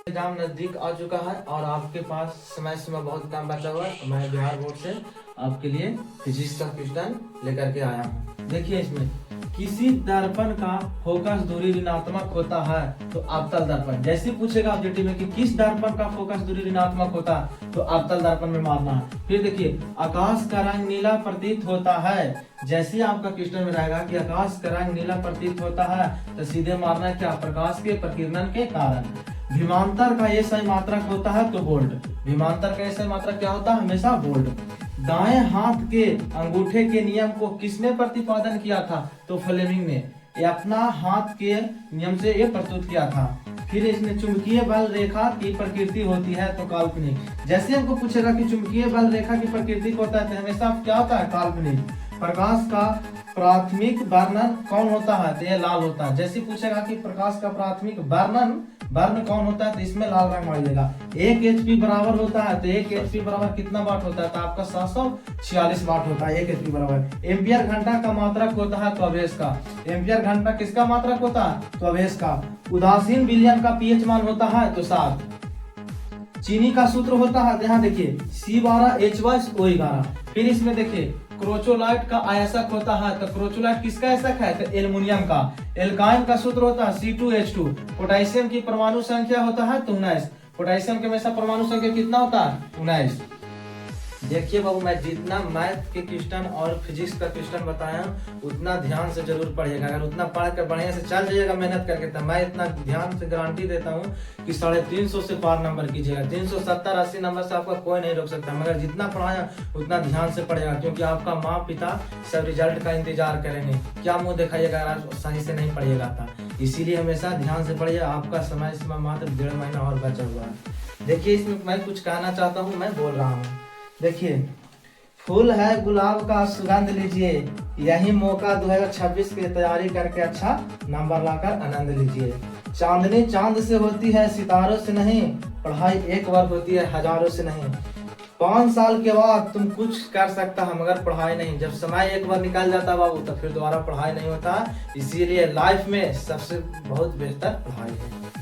Exam नजदीक आ चुका है और आपके पास समय सीमा बहुत कम बचा हुआ है। मैं बिहार बोर्ड से आपके लिए फिजिक्स का क्वेश्चन लेकर के आया हूँ। देखिए इसमें किसी दर्पण का फोकस दूरी ऋणात्मक होता है तो अवतल दर्पण, जैसे पूछेगा ऑब्जेक्टिव में कि किस दर्पण का फोकस दूरी ऋणात्मक होता है तो अवतल दर्पण में मारना है। फिर देखिए आकाश का रंग नीला प्रतीत होता है, जैसे आपका क्वेश्चन में रहेगा कि आकाश का रंग नीला प्रतीत होता है तो सीधे मारना है क्या, प्रकाश के प्रकीर्णन के कारण। विमांतर का ये सही मात्रक होता है तो वोल्ट। विमांतर का ये सही मात्रक क्या होता है, हमेशा वोल्ट। दाएं हाथ के अंगूठे के नियम को किसने प्रतिपादन किया था तो फ्लेमिंग ने। ये अपना हाथ के नियम से ये प्रस्तुत किया था। फिर इसमें चुंबकीय बल रेखा की प्रकृति होती है तो काल्पनिक। जैसे हमको पूछेगा कि चुंबकीय बल रेखा की प्रकृति होता है तो हमेशा क्या होता है, काल्पनिक। प्रकाश का प्राथमिक वर्णन कौन होता है तो ये लाल होता है। जैसे पूछेगा कि प्रकाश का प्राथमिक वर्ण कौन होता है तो इसमें लाल रंग मारिएगा। 1 HP बराबर होता है तो 1 HP बराबर कितना वाट होता है तो आपका 746 वाट होता है 1 HP बराबर। एम्पियर घंटा का मात्रक होता है तो आवेश का। एम्पियर घंटा किसका मात्रक होता है तो आवेश का। उदासीन विलयन का pH मान होता है तो 7। चीनी का सूत्र होता है यहाँ देखिए C12H2O11। फिर इसमें देखिए क्रोचोलाइट का आयसक होता है तो क्रोचोलाइट किसका आयसक है तो एल्युमिनियम का। एल्काइन का सूत्र होता है C2H2। पोटेशियम की परमाणु संख्या होता है तो 19। पोटेशियम के हमेशा परमाणु संख्या कितना होता है 19। देखिए बाबू, मैं जितना मैथ के क्वेश्चन और फिजिक्स का क्वेश्चन बताया उतना ध्यान से जरूर पढ़िएगा। अगर उतना पढ़ कर बढ़िया से चल जाइएगा मेहनत करके तो मैं इतना ध्यान से गारंटी देता हूँ कि 350 से पार नंबर कीजिएगा। 370-80 नंबर से आपका कोई नहीं रोक सकता। मगर जितना पढ़ाया उतना ध्यान से पढ़ेगा, क्योंकि आपका माँ पिता सब रिजल्ट का इंतजार करेंगे। क्या मुँह दिखाइएगा अगर सही से नहीं पढ़िएगा था। इसीलिए हमेशा ध्यान से पढ़िए। आपका समय सीमा मात्र 1.5 महीना और बचा हुआ है। देखिए इसमें मैं कुछ कहना चाहता हूँ, मैं बोल रहा हूँ। देखिए फूल है गुलाब का सुगंध लीजिए, यही मौका 2026 की तैयारी करके अच्छा नंबर लाकर आनंद लीजिए। चांदनी चांद से होती है सितारों से नहीं, पढ़ाई एक बार होती है हजारों से नहीं। 5 साल के बाद तुम कुछ कर सकता है मगर पढ़ाई नहीं। जब समय एक बार निकल जाता बाबू तो फिर दोबारा पढ़ाई नहीं होता। इसीलिए लाइफ में सबसे बहुत बेहतर पढ़ाई है।